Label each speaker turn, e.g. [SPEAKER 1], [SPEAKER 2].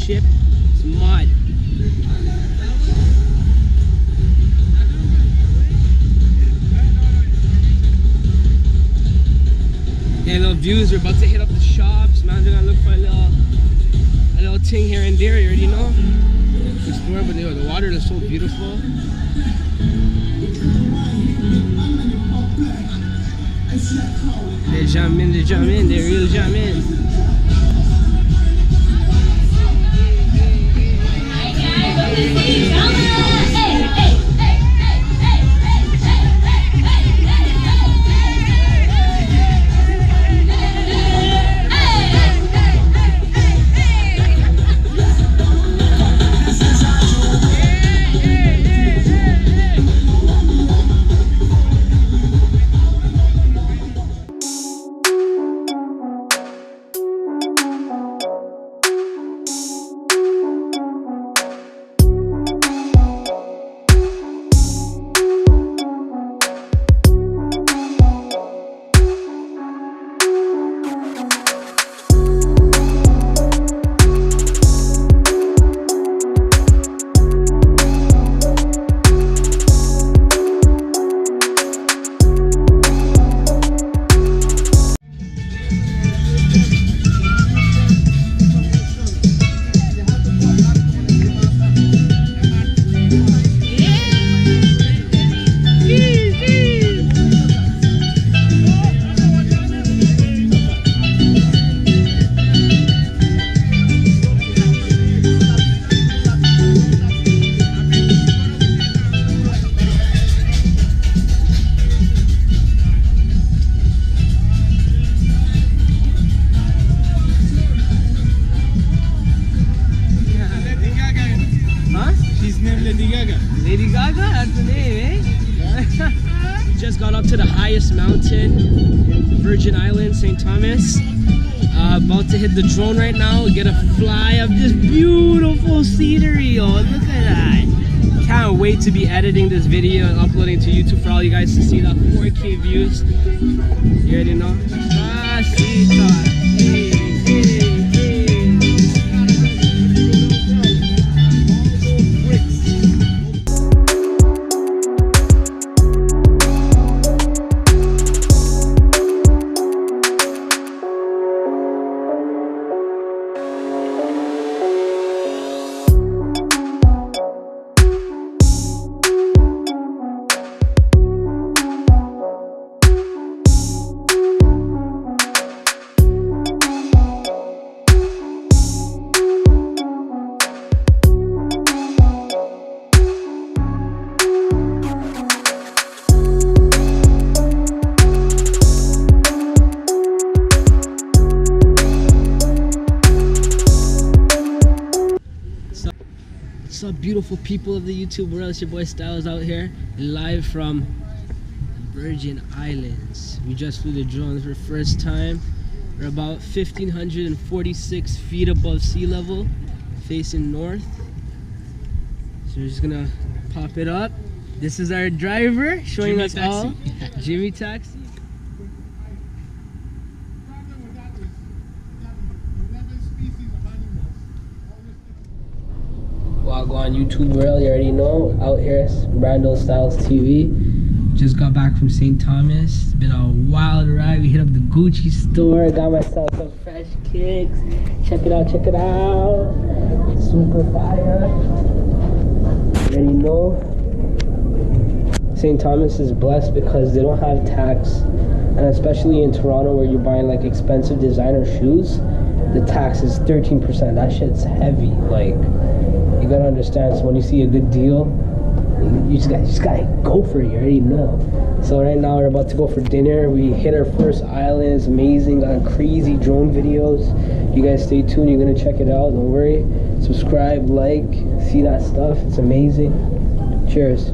[SPEAKER 1] ship. It's mud. Yeah, little views. We're about to hit up the shops. Man, they're gonna look for a little thing here and there. You already know. Explore, but the water is so beautiful. They jump in, they real jump in. Lady Gaga, that's the name, eh? We just got up to the highest mountain in Virgin Islands, St. Thomas. About to hit the drone right now, get a fly of this beautiful scenery. Oh, look at that. Can't wait to be editing this video and uploading to YouTube for all you guys to see that 4K views. You already know. What's up, beautiful people of the YouTube world? It's your boy Styles out here, live from Virgin Islands. We just flew the drone for the first time. We're about 1,546 feet above sea level, facing north. So we're just gonna pop it up. This is our driver showing us all. Jimmy Taxi. Wagwan YouTube world, you already know. Out here, Brando Styles TV. Just got back from St. Thomas. It's been a wild ride. We hit up the Gucci store. Got myself some fresh kicks. Check it out, check it out. Super fire. You already know. St. Thomas is blessed because they don't have tax. And especially in Toronto where you're buying like expensive designer shoes, the tax is 13%. That shit's heavy. Like, you gotta understand, so when you see a good deal, you just gotta go for it, you already know. So right now we're about to go for dinner. We hit our first island. It's amazing, got crazy drone videos. You guys stay tuned, you're gonna check it out, don't worry. Subscribe, like, see that stuff, it's amazing. Cheers.